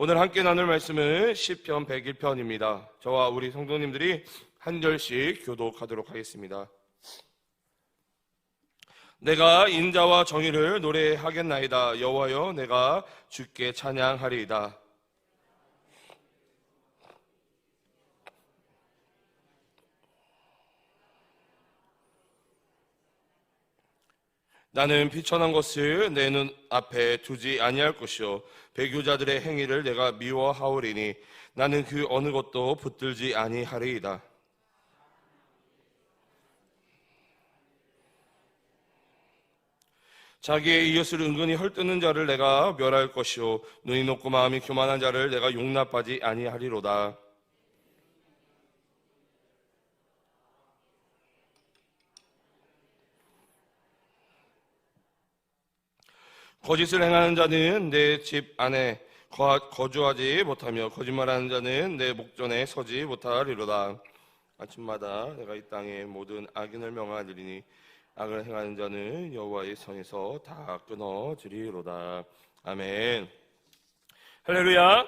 오늘 함께 나눌 말씀은 시편 101편입니다. 저와 우리 성도님들이 한 절씩 교독하도록 하겠습니다. 내가 인자와 정의를 노래하겠나이다. 여호와여, 내가 주께 찬양하리이다. 나는 비천한 것을 내 눈 앞에 두지 아니할 것이요 배교자들의 행위를 내가 미워하오리니 나는 그 어느 것도 붙들지 아니하리이다. 자기의 이웃을 은근히 헐뜯는 자를 내가 멸할 것이요 눈이 높고 마음이 교만한 자를 내가 용납하지 아니하리로다. 거짓을 행하는 자는 내 집 안에 거주하지 못하며 거짓말하는 자는 내 목전에 서지 못하리로다. 아침마다 내가 이 땅의 모든 악인을 명하리니 악을 행하는 자는 여호와의 손에서 다 끊어지리로다. 아멘. 할렐루야,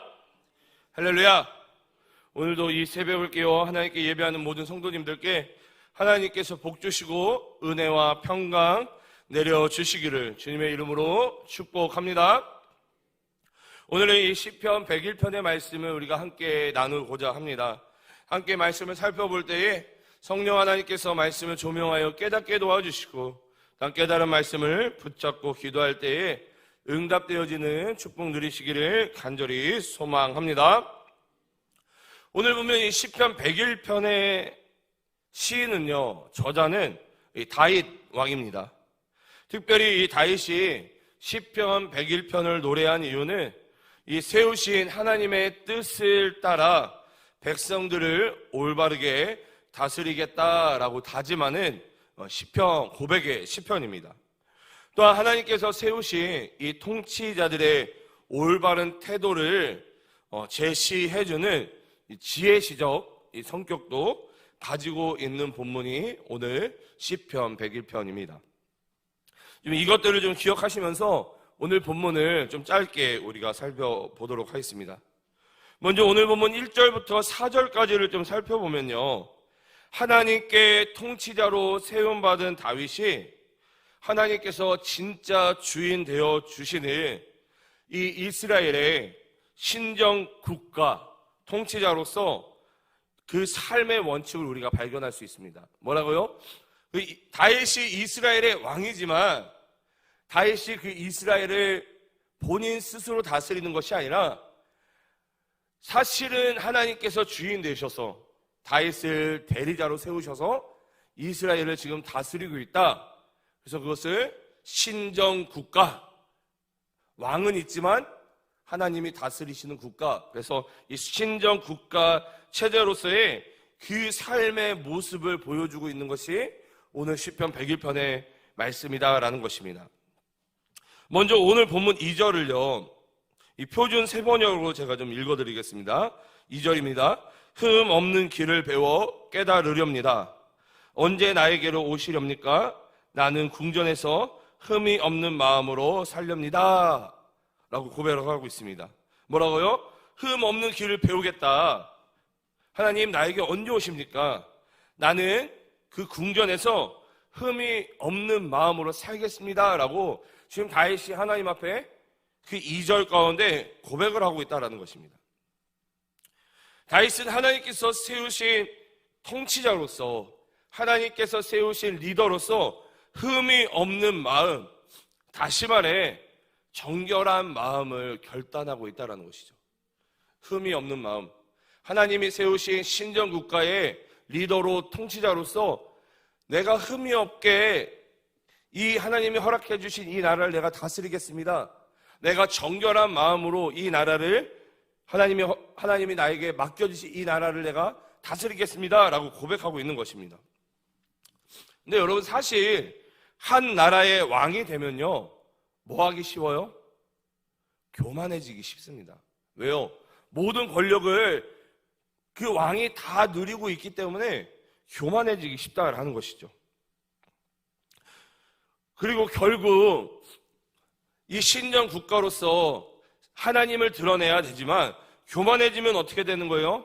할렐루야. 오늘도 이 새벽을 깨워 하나님께 예배하는 모든 성도님들께 하나님께서 복 주시고 은혜와 평강 내려주시기를 주님의 이름으로 축복합니다. 오늘은 이 시편 101편의 말씀을 우리가 함께 나누고자 합니다. 함께 말씀을 살펴볼 때에 성령 하나님께서 말씀을 조명하여 깨닫게 도와주시고 단 깨달은 말씀을 붙잡고 기도할 때에 응답되어지는 축복 누리시기를 간절히 소망합니다. 오늘 보면 이 시편 101편의 시인은요, 저자는 다윗 왕입니다. 특별히 이 다윗이 시편 101편을 노래한 이유는 이 세우신 하나님의 뜻을 따라 백성들을 올바르게 다스리겠다라고 다짐하는 시편, 고백의 시편입니다. 또한 하나님께서 세우신 이 통치자들의 올바른 태도를 제시해주는 지혜시적 이 성격도 가지고 있는 본문이 오늘 시편 101편입니다. 이것들을 좀 기억하시면서 오늘 본문을 좀 짧게 우리가 살펴보도록 하겠습니다. 먼저 오늘 본문 1절부터 4절까지를 좀 살펴보면요, 하나님께 통치자로 세움받은 다윗이 하나님께서 진짜 주인 되어 주시는 이 이스라엘의 신정 국가 통치자로서 그 삶의 원칙을 우리가 발견할 수 있습니다. 뭐라고요? 다윗이 이스라엘의 왕이지만 다윗이 그 이스라엘을 본인 스스로 다스리는 것이 아니라 사실은 하나님께서 주인 되셔서 다윗을 대리자로 세우셔서 이스라엘을 지금 다스리고 있다. 그래서 그것을 신정국가, 왕은 있지만 하나님이 다스리시는 국가, 그래서 이 신정국가 체제로서의 그 삶의 모습을 보여주고 있는 것이 오늘 시편 101편의 말씀이다라는 것입니다. 먼저 오늘 본문 2절을요, 이 표준 세번역으로 제가 좀 읽어드리겠습니다. 2절입니다. 흠 없는 길을 배워 깨달으렵니다. 언제 나에게로 오시렵니까? 나는 궁전에서 흠이 없는 마음으로 살렵니다. 라고 고백을 하고 있습니다. 뭐라고요? 흠 없는 길을 배우겠다. 하나님 나에게 언제 오십니까? 나는 그 궁전에서 흠이 없는 마음으로 살겠습니다. 라고 지금 다윗이 하나님 앞에 그 2절 가운데 고백을 하고 있다는 것입니다. 다윗은 하나님께서 세우신 통치자로서, 하나님께서 세우신 리더로서 흠이 없는 마음, 다시 말해 정결한 마음을 결단하고 있다는 것이죠. 흠이 없는 마음, 하나님이 세우신 신정국가의 리더로 통치자로서 내가 흠이 없게 이 하나님이 허락해 주신 이 나라를 내가 다스리겠습니다. 내가 정결한 마음으로 이 나라를 하나님이 나에게 맡겨주신 이 나라를 내가 다스리겠습니다 라고 고백하고 있는 것입니다. 근데 여러분, 사실 한 나라의 왕이 되면요, 뭐 하기 쉬워요? 교만해지기 쉽습니다. 왜요? 모든 권력을 그 왕이 다 누리고 있기 때문에 교만해지기 쉽다라는 것이죠. 그리고 결국 이 신정 국가로서 하나님을 드러내야 되지만 교만해지면 어떻게 되는 거예요?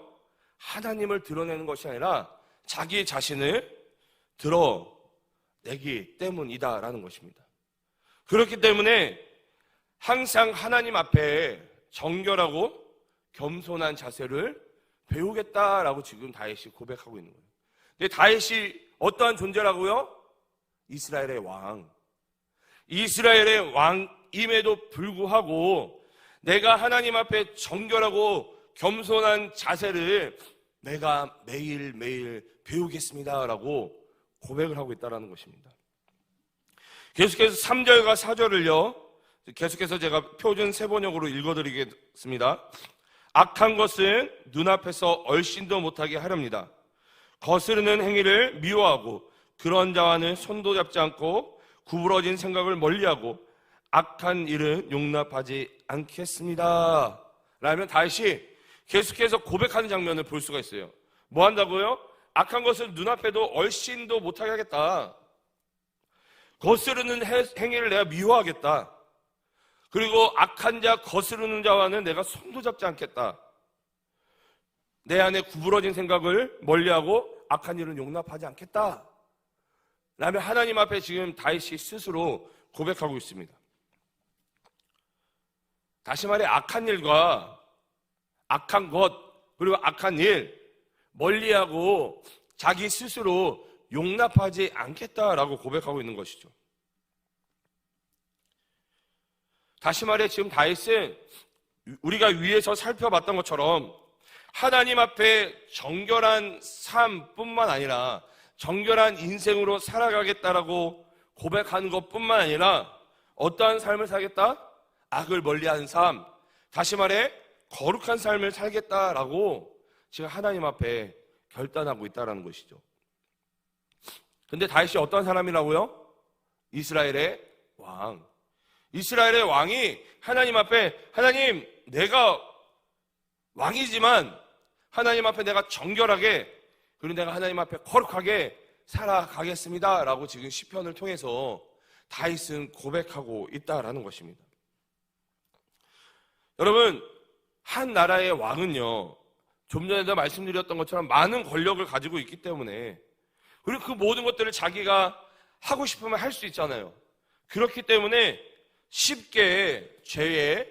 하나님을 드러내는 것이 아니라 자기 자신을 드러내기 때문이다라는 것입니다. 그렇기 때문에 항상 하나님 앞에 정결하고 겸손한 자세를 배우겠다라고 지금 다윗이 고백하고 있는 거예요. 근데 다윗이 어떠한 존재라고요? 이스라엘의 왕. 이스라엘의 왕임에도 불구하고 내가 하나님 앞에 정결하고 겸손한 자세를 내가 매일매일 배우겠습니다라고 고백을 하고 있다는 것입니다. 계속해서 3절과 4절을요, 계속해서 제가 표준 세번역으로 읽어드리겠습니다. 악한 것은 눈앞에서 얼씬도 못하게 하렵니다. 거스르는 행위를 미워하고 그런 자와는 손도 잡지 않고 구부러진 생각을 멀리하고 악한 일은 용납하지 않겠습니다. 라면 다윗이 계속해서 고백하는 장면을 볼 수가 있어요. 뭐 한다고요? 악한 것을 눈앞에도 얼씬도 못하게 하겠다. 거스르는 행위를 내가 미워하겠다. 그리고 악한 자, 거스르는 자와는 내가 손도 잡지 않겠다. 내 안에 구부러진 생각을 멀리하고 악한 일은 용납하지 않겠다. 라며 하나님 앞에 지금 다윗이 스스로 고백하고 있습니다. 다시 말해 악한 일과 악한 것 그리고 악한 일 멀리하고 자기 스스로 용납하지 않겠다라고 고백하고 있는 것이죠. 다시 말해 지금 다윗은 우리가 위에서 살펴봤던 것처럼 하나님 앞에 정결한 삶뿐만 아니라 정결한 인생으로 살아가겠다라고 고백하는 것뿐만 아니라 어떠한 삶을 살겠다? 악을 멀리하는 삶, 다시 말해 거룩한 삶을 살겠다라고 지금 하나님 앞에 결단하고 있다는 것이죠. 근데 다윗이 어떤 사람이라고요? 이스라엘의 왕. 이스라엘의 왕이 하나님 앞에 하나님 내가 왕이지만 하나님 앞에 내가 정결하게 그리고 내가 하나님 앞에 거룩하게 살아가겠습니다 라고 지금 시편을 통해서 다윗은 고백하고 있다라는 것입니다. 여러분, 한 나라의 왕은요, 좀 전에도 말씀드렸던 것처럼 많은 권력을 가지고 있기 때문에 그리고 그 모든 것들을 자기가 하고 싶으면 할 수 있잖아요. 그렇기 때문에 쉽게 죄에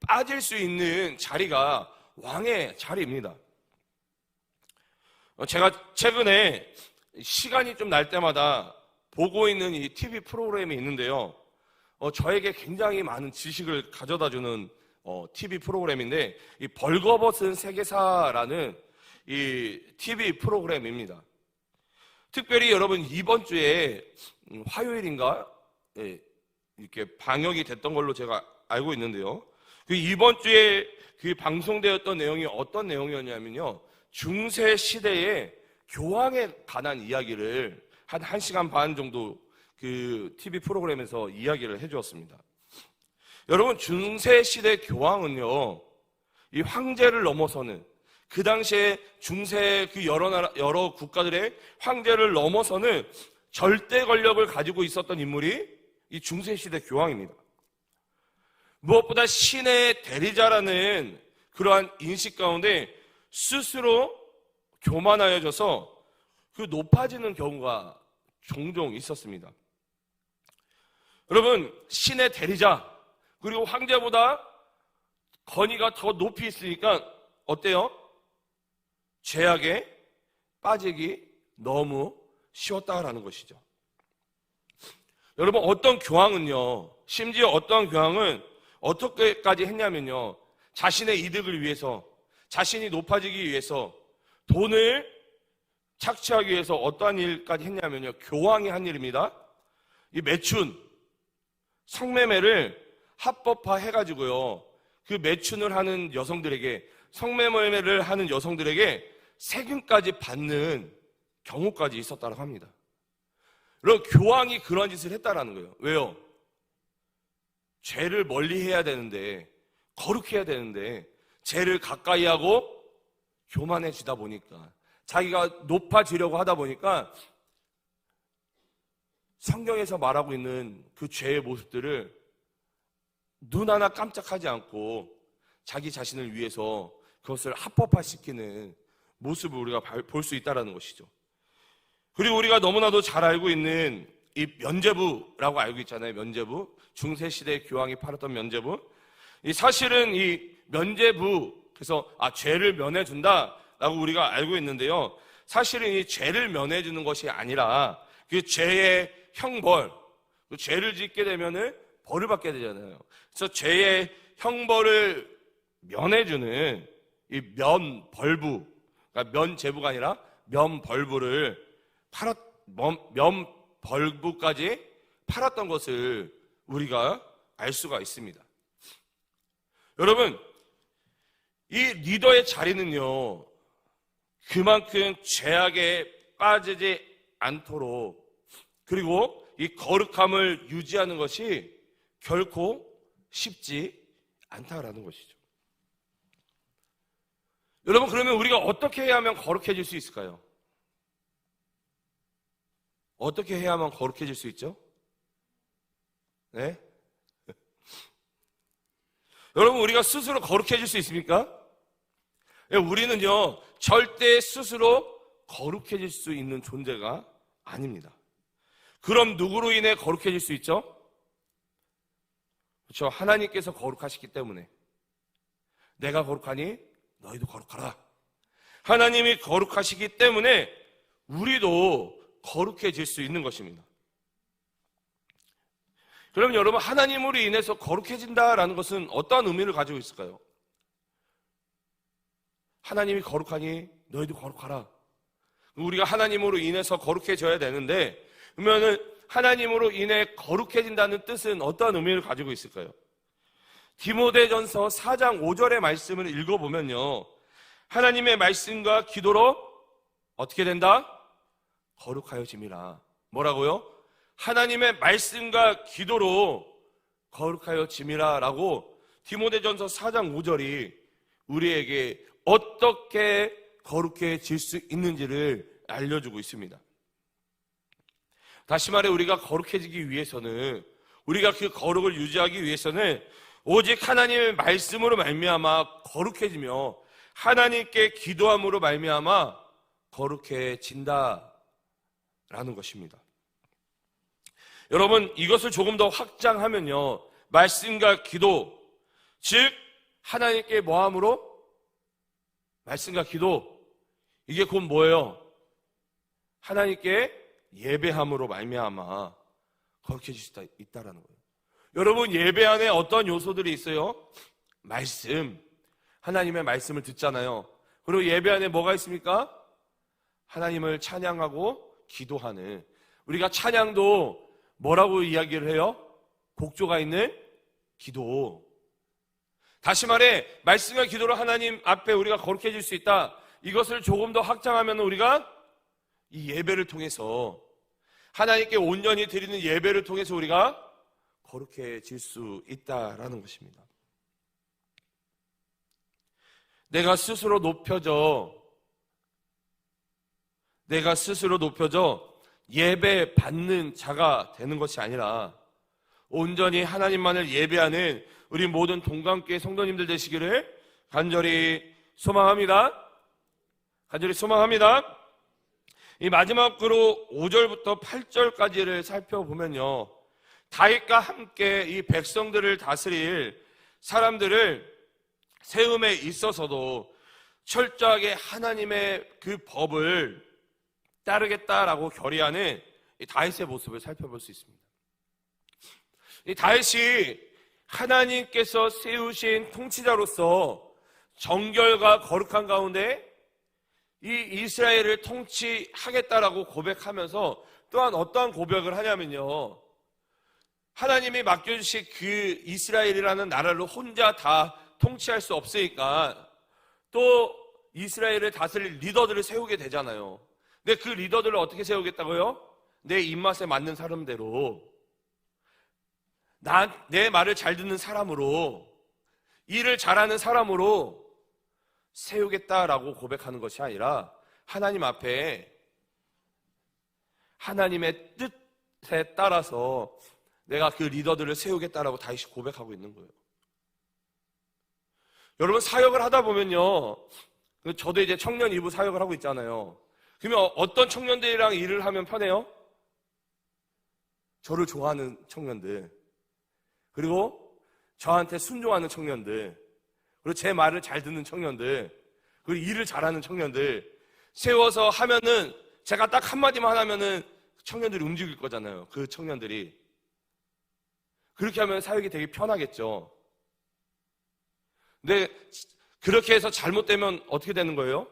빠질 수 있는 자리가 왕의 자리입니다. 제가 최근에 시간이 좀 날 때마다 보고 있는 이 TV 프로그램이 있는데요. 저에게 굉장히 많은 지식을 가져다주는 TV 프로그램인데 이 벌거벗은 세계사라는 이 TV 프로그램입니다. 특별히 여러분 이번 주에 화요일인가 이렇게 방영이 됐던 걸로 제가 알고 있는데요. 그 이번 주에 그 방송되었던 내용이 어떤 내용이었냐면요. 중세 시대의 교황에 관한 이야기를 한 1시간 반 정도 그 TV 프로그램에서 이야기를 해주었습니다. 여러분, 중세 시대 교황은요, 이 황제를 넘어서는 그 당시에 중세 그 여러 국가들의 황제를 넘어서는 절대 권력을 가지고 있었던 인물이 이 중세 시대 교황입니다. 무엇보다 신의 대리자라는 그러한 인식 가운데 스스로 교만하여져서 그 높아지는 경우가 종종 있었습니다. 여러분, 신의 대리자 그리고 황제보다 권위가 더 높이 있으니까 어때요? 죄악에 빠지기 너무 쉬웠다라는 것이죠. 여러분, 어떤 교황은요, 심지어 어떤 교황은 어떻게까지 했냐면요, 자신의 이득을 위해서, 자신이 높아지기 위해서, 돈을 착취하기 위해서 어떠한 일까지 했냐면요, 교황이 한 일입니다. 이 매춘, 성매매를 합법화 해가지고요, 그 매춘을 하는 여성들에게, 성매매를 하는 여성들에게 세금까지 받는 경우까지 있었다고 합니다. 그럼 교황이 그런 짓을 했다라는 거예요. 왜요? 죄를 멀리 해야 되는데, 거룩해야 되는데, 죄를 가까이 하고 교만해지다 보니까, 자기가 높아지려고 하다 보니까 성경에서 말하고 있는 그 죄의 모습들을 눈 하나 깜짝하지 않고 자기 자신을 위해서 그것을 합법화시키는 모습을 우리가 볼 수 있다는 것이죠. 그리고 우리가 너무나도 잘 알고 있는 이 면죄부라고 알고 있잖아요. 면죄부. 중세시대 교황이 팔았던 면죄부. 이 사실은 이 면죄부, 그래서 죄를 면해준다라고 우리가 알고 있는데요. 사실은 이 죄를 면해주는 것이 아니라 그 죄의 형벌, 그 죄를 짓게 되면은 벌을 받게 되잖아요. 그래서 죄의 형벌을 면해주는 이 면벌부, 그러니까 면죄부가 아니라 면벌부를 면벌부까지 팔았던 것을 우리가 알 수가 있습니다. 여러분, 이 리더의 자리는요, 그만큼 죄악에 빠지지 않도록, 그리고 이 거룩함을 유지하는 것이 결코 쉽지 않다라는 것이죠. 여러분, 그러면 우리가 어떻게 해야 하면 거룩해질 수 있을까요? 어떻게 해야만 거룩해질 수 있죠? 네? 여러분, 우리가 스스로 거룩해질 수 있습니까? 우리는요, 절대 스스로 거룩해질 수 있는 존재가 아닙니다. 그럼 누구로 인해 거룩해질 수 있죠? 그렇죠. 하나님께서 거룩하시기 때문에. 내가 거룩하니 너희도 거룩하라. 하나님이 거룩하시기 때문에 우리도 거룩해질 수 있는 것입니다. 그러면 여러분, 하나님으로 인해서 거룩해진다라는 것은 어떠한 의미를 가지고 있을까요? 하나님이 거룩하니 너희도 거룩하라. 우리가 하나님으로 인해서 거룩해져야 되는데, 그러면은 하나님으로 인해 거룩해진다는 뜻은 어떠한 의미를 가지고 있을까요? 디모데전서 4장 5절의 말씀을 읽어보면요, 하나님의 말씀과 기도로 어떻게 된다? 거룩하여짐이라. 뭐라고요? 하나님의 말씀과 기도로 거룩하여짐이라 라고 디모데전서 4장 5절이 우리에게 어떻게 거룩해질 수 있는지를 알려주고 있습니다. 다시 말해, 우리가 거룩해지기 위해서는, 우리가 그 거룩을 유지하기 위해서는 오직 하나님의 말씀으로 말미암아 거룩해지며 하나님께 기도함으로 말미암아 거룩해진다라는 것입니다. 여러분, 이것을 조금 더 확장하면요, 말씀과 기도, 즉 하나님께 뭐함으로? 말씀과 기도, 이게 곧 뭐예요? 하나님께 예배함으로 말미암아 거룩해질 수 있다라는 거예요. 여러분, 예배 안에 어떤 요소들이 있어요? 말씀, 하나님의 말씀을 듣잖아요. 그리고 예배 안에 뭐가 있습니까? 하나님을 찬양하고 기도하는, 우리가 찬양도 뭐라고 이야기를 해요? 곡조가 있는 기도. 다시 말해, 말씀과 기도로 하나님 앞에 우리가 거룩해질 수 있다. 이것을 조금 더 확장하면 우리가 이 예배를 통해서, 하나님께 온전히 드리는 예배를 통해서 우리가 거룩해질 수 있다라는 것입니다. 내가 스스로 높여져 예배 받는 자가 되는 것이 아니라 온전히 하나님만을 예배하는 우리 모든 동감교회 성도님들 되시기를 간절히 소망합니다. 이 마지막으로 5절부터 8절까지를 살펴보면요, 다윗과 함께 이 백성들을 다스릴 사람들을 세움에 있어서도 철저하게 하나님의 그 법을 따르겠다라고 결의하는 이 다윗의 모습을 살펴볼 수 있습니다. 이 다윗이 하나님께서 세우신 통치자로서 정결과 거룩한 가운데 이 이스라엘을 통치하겠다라고 고백하면서 또한 어떠한 고백을 하냐면요, 하나님이 맡겨주신 그 이스라엘이라는 나라를 혼자 다 통치할 수 없으니까 또 이스라엘을 다스릴 리더들을 세우게 되잖아요. 근데 그 리더들을 어떻게 세우겠다고요? 내 입맛에 맞는 사람대로, 내 말을 잘 듣는 사람으로, 일을 잘하는 사람으로 세우겠다라고 고백하는 것이 아니라 하나님 앞에 하나님의 뜻에 따라서 내가 그 리더들을 세우겠다라고 다시 고백하고 있는 거예요. 여러분 사역을 하다 보면요, 저도 이제 청년 2부 사역을 하고 있잖아요. 그러면 어떤 청년들이랑 일을 하면 편해요? 저를 좋아하는 청년들, 그리고 저한테 순종하는 청년들, 그리고 제 말을 잘 듣는 청년들, 그리고 일을 잘하는 청년들 세워서 하면은, 제가 딱 한마디만 하면은 청년들이 움직일 거잖아요. 그 청년들이. 그렇게 하면 사역이 되게 편하겠죠. 근데 그렇게 해서 잘못되면 어떻게 되는 거예요?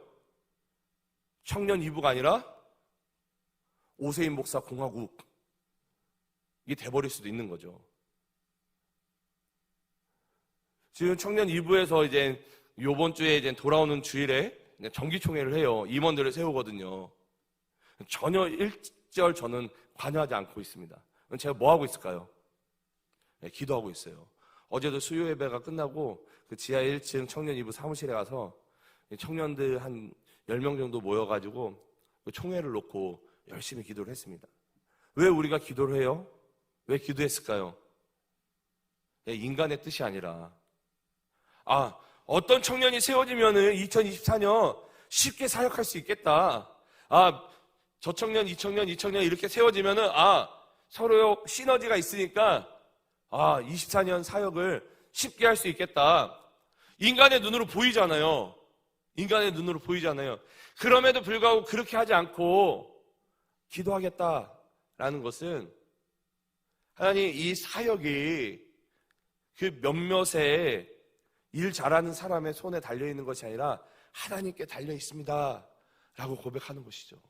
청년 2부가 아니라 오세임 목사 공화국, 이게 돼버릴 수도 있는 거죠. 지금 청년 2부에서 이제 요번 주에 이제 돌아오는 주일에 정기총회를 해요. 임원들을 세우거든요. 전혀 일절 저는 관여하지 않고 있습니다. 제가 뭐 하고 있을까요? 네, 기도하고 있어요. 어제도 수요 예배가 끝나고 그 지하 1층 청년 2부 사무실에 가서 청년들 한 10명 정도 모여가지고 그 총회를 놓고 열심히 기도를 했습니다. 왜 우리가 기도를 해요? 왜 기도했을까요? 인간의 뜻이 아니라, 어떤 청년이 세워지면은 2024년 쉽게 사역할 수 있겠다. 저 청년, 이 청년, 이 청년 이렇게 세워지면은, 서로 시너지가 있으니까, 24년 사역을 쉽게 할 수 있겠다. 인간의 눈으로 보이잖아요. 인간의 눈으로 보이잖아요. 그럼에도 불구하고 그렇게 하지 않고 기도하겠다라는 것은, 하나님, 이 사역이 그 몇몇의 일 잘하는 사람의 손에 달려있는 것이 아니라 하나님께 달려있습니다 라고 고백하는 것이죠.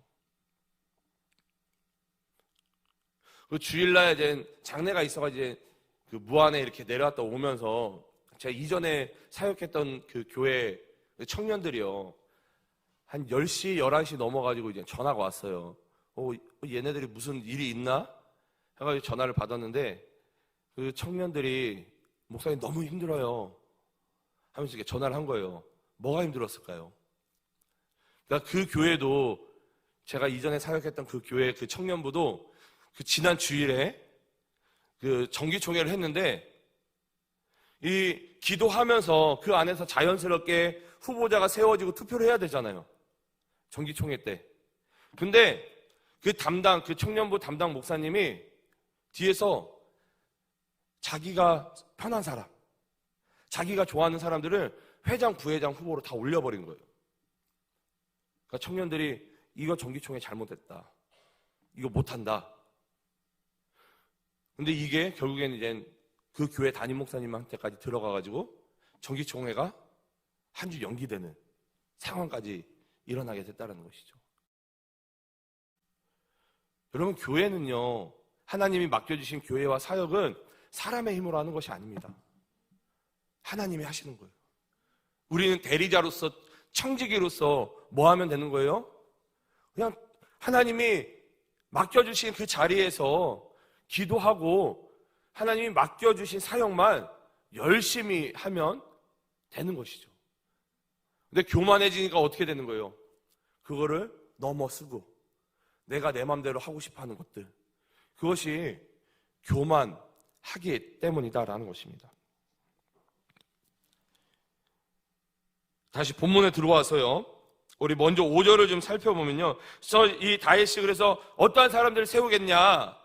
그 주일날 이제 장례가 있어가지고 이제 그 무안에 이렇게 내려왔다 오면서 제가 이전에 사역했던 그 교회 청년들이요, 한 10시, 11시 넘어가지고 이제 전화가 왔어요. 얘네들이 무슨 일이 있나? 해가지고 전화를 받았는데, 그 청년들이 목사님 너무 힘들어요 하면서 이렇게 전화를 한 거예요. 뭐가 힘들었을까요? 그러니까 그 교회도, 제가 이전에 사역했던 그 교회 그 청년부도 그 지난 주일에 그 정기총회를 했는데, 이 기도하면서 그 안에서 자연스럽게 후보자가 세워지고 투표를 해야 되잖아요. 정기총회 때. 근데 그 청년부 담당 목사님이 뒤에서 자기가 편한 사람, 자기가 좋아하는 사람들을 회장, 부회장 후보로 다 올려버린 거예요. 그러니까 청년들이 이거 정기총회 잘못했다, 이거 못한다. 근데 이게 결국에는 이제 그 교회 담임 목사님한테까지 들어가가지고 정기총회가 한 주 연기되는 상황까지 일어나게 됐다는 것이죠. 여러분, 교회는요, 하나님이 맡겨주신 교회와 사역은 사람의 힘으로 하는 것이 아닙니다. 하나님이 하시는 거예요. 우리는 대리자로서, 청지기로서 뭐 하면 되는 거예요? 그냥 하나님이 맡겨주신 그 자리에서 기도하고 하나님이 맡겨주신 사역만 열심히 하면 되는 것이죠. 근데 교만해지니까 어떻게 되는 거예요? 그거를 넘어서고 내가 내 맘대로 하고 싶어 하는 것들, 그것이 교만하기 때문이다라는 것입니다. 다시 본문에 들어와서요, 우리 먼저 5절을 좀 살펴보면요, 이 다윗이 그래서 어떠한 사람들을 세우겠냐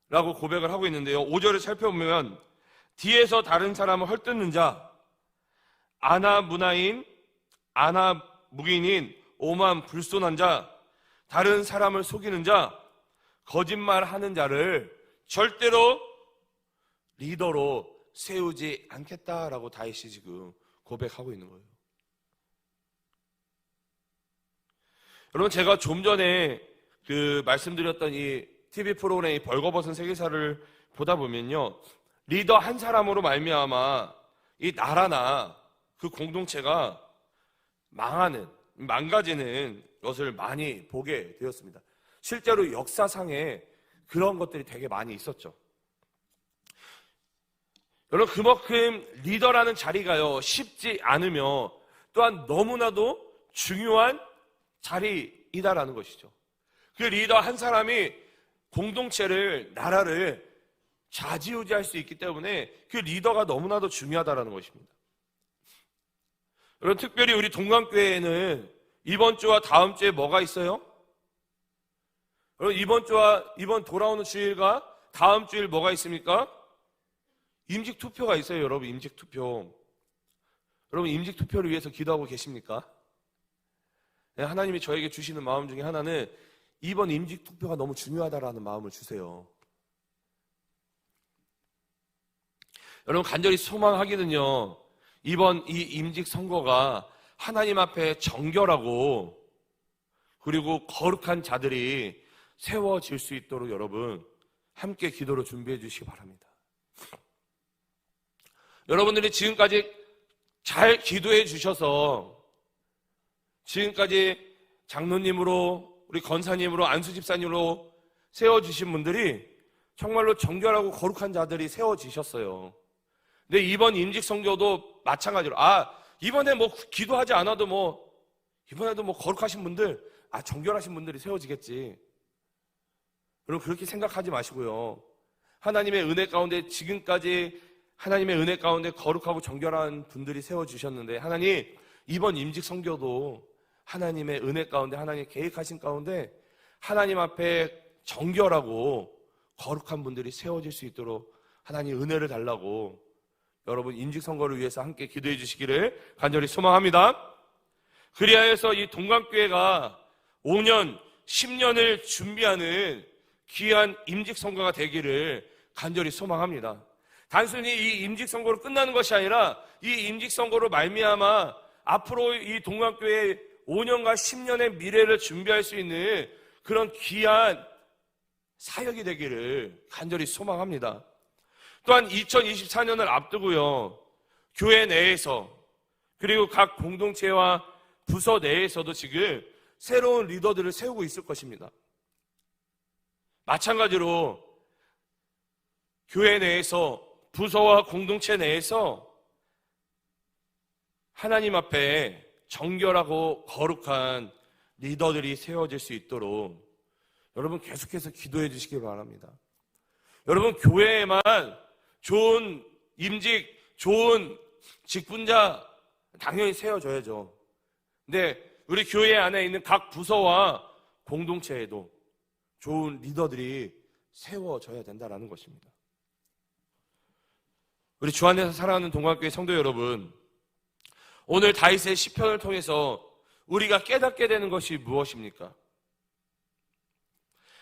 라고 고백을 하고 있는데요, 5절을 살펴보면 뒤에서 다른 사람을 헐뜯는 자, 아나무나인, 아나무인인, 오만 불손한 자, 다른 사람을 속이는 자, 거짓말하는 자를 절대로 리더로 세우지 않겠다라고 다윗이 지금 고백하고 있는 거예요. 여러분, 제가 좀 전에 그 말씀드렸던 이 TV 프로그램 이 벌거벗은 세계사를 보다 보면요, 리더 한 사람으로 말미암아 이 나라나 그 공동체가 망가지는 것을 많이 보게 되었습니다. 실제로 역사상에 그런 것들이 되게 많이 있었죠. 여러분, 그만큼 리더라는 자리가요, 쉽지 않으며 또한 너무나도 중요한 자리이다라는 것이죠. 그 리더 한 사람이 공동체를, 나라를 좌지우지할 수 있기 때문에 그 리더가 너무나도 중요하다라는 것입니다. 여러분, 특별히 우리 동강교회에는 이번 주와 다음 주에 뭐가 있어요? 여러분, 이번 돌아오는 주일과 다음 주일 뭐가 있습니까? 임직투표가 있어요. 여러분, 임직투표. 여러분, 임직투표를 위해서 기도하고 계십니까? 네, 하나님이 저에게 주시는 마음 중에 하나는 이번 임직투표가 너무 중요하다라는 마음을 주세요. 여러분, 간절히 소망하기는요, 이번 이 임직선거가 하나님 앞에 정결하고 그리고 거룩한 자들이 세워질 수 있도록 여러분 함께 기도로 준비해 주시기 바랍니다. 여러분들이 지금까지 잘 기도해 주셔서 지금까지 장로님으로 우리 권사님으로 안수 집사님으로 세워주신 분들이 정말로 정결하고 거룩한 자들이 세워지셨어요. 근데 이번 임직선거도 마찬가지로 이번에 뭐 기도하지 않아도 이번에도 거룩하신 분들, 정결하신 분들이 세워지겠지. 여러분, 그렇게 생각하지 마시고요. 하나님의 은혜 가운데 지금까지 하나님의 은혜 가운데 거룩하고 정결한 분들이 세워주셨는데 하나님, 이번 임직선거도 하나님의 은혜 가운데 하나님 계획하신 가운데 하나님 앞에 정결하고 거룩한 분들이 세워질 수 있도록 하나님 은혜를 달라고 여러분 임직선거를 위해서 함께 기도해 주시기를 간절히 소망합니다. 그리하여서 이 동강교회가 5년, 10년을 준비하는 귀한 임직선거가 되기를 간절히 소망합니다. 단순히 이 임직선거로 끝나는 것이 아니라 이 임직선거로 말미암아 앞으로 이 동강교회의 5년과 10년의 미래를 준비할 수 있는 그런 귀한 사역이 되기를 간절히 소망합니다. 또한 2024년을 앞두고요, 교회 내에서 그리고 각 공동체와 부서 내에서도 지금 새로운 리더들을 세우고 있을 것입니다. 마찬가지로 교회 내에서 부서와 공동체 내에서 하나님 앞에 정결하고 거룩한 리더들이 세워질 수 있도록 여러분 계속해서 기도해 주시기 바랍니다. 여러분, 교회에만 좋은 임직, 좋은 직분자 당연히 세워져야죠. 근데 우리 교회 안에 있는 각 부서와 공동체에도 좋은 리더들이 세워져야 된다는 것입니다. 우리 주 안에서 사랑하는 동강교회 성도 여러분, 오늘 다윗의 시편을 통해서 우리가 깨닫게 되는 것이 무엇입니까?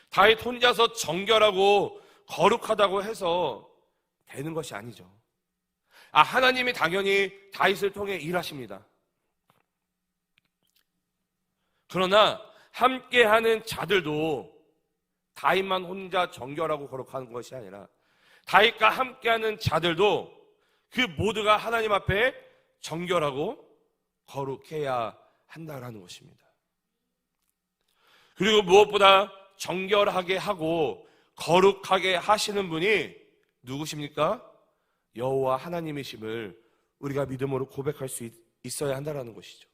다윗 혼자서 정결하고 거룩하다고 해서 되는 것이 아니죠. 하나님이 당연히 다윗을 통해 일하십니다. 그러나 함께하는 자들도 다윗만 혼자 정결하고 거룩한 것이 아니라 다윗과 함께하는 자들도 그 모두가 하나님 앞에 정결하고 거룩해야 한다라는 것입니다. 그리고 무엇보다 정결하게 하고 거룩하게 하시는 분이 누구십니까? 여호와 하나님이심을 우리가 믿음으로 고백할 수 있어야 한다는 것이죠.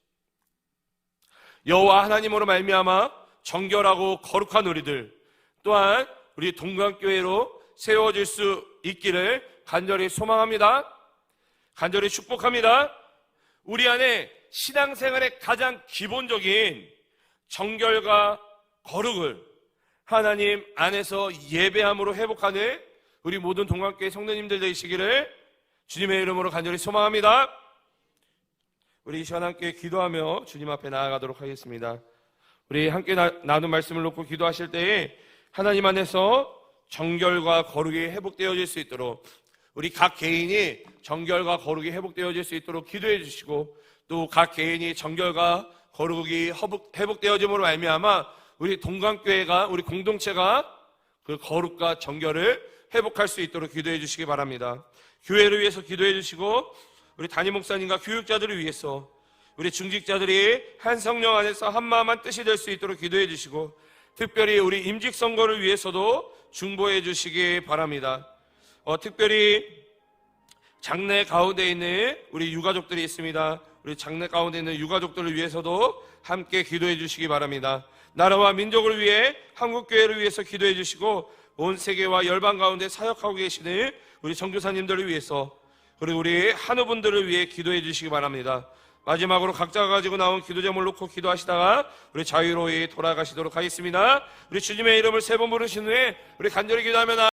여호와 하나님으로 말미암아 정결하고 거룩한 우리들 또한 우리 동강교회로 세워질 수 있기를 간절히 소망합니다. 간절히 축복합니다. 우리 안에 신앙생활의 가장 기본적인 정결과 거룩을 하나님 안에서 예배함으로 회복하는 우리 모든 동강교회 성도님들 되시기를 주님의 이름으로 간절히 소망합니다. 우리 이 시간 함께 기도하며 주님 앞에 나아가도록 하겠습니다. 우리 함께 나눈 말씀을 놓고 기도하실 때에 하나님 안에서 정결과 거룩이 회복되어질 수 있도록 우리 각 개인이 정결과 거룩이 회복되어질 수 있도록 기도해 주시고 또 각 개인이 정결과 거룩이 회복되어짐으로 말미암아 우리 동강교회가 우리 공동체가 그 거룩과 정결을 회복할 수 있도록 기도해 주시기 바랍니다. 교회를 위해서 기도해 주시고 우리 담임 목사님과 교육자들을 위해서 우리 중직자들이 한 성령 안에서 한 마음 한 뜻이 될 수 있도록 기도해 주시고 특별히 우리 임직선거를 위해서도 중보해 주시기 바랍니다. 특별히 장례 가운데 있는 우리 유가족들이 있습니다. 우리 장례 가운데 있는 유가족들을 위해서도 함께 기도해 주시기 바랍니다. 나라와 민족을 위해 한국교회를 위해서 기도해 주시고 온 세계와 열방 가운데 사역하고 계시는 우리 선교사님들을 위해서 그리고 우리 한우분들을 위해 기도해 주시기 바랍니다. 마지막으로 각자가 가지고 나온 기도 제목을 놓고 기도하시다가 우리 자유로이 돌아가시도록 하겠습니다. 우리 주님의 이름을 3번 부르신 후에 우리 간절히 기도하면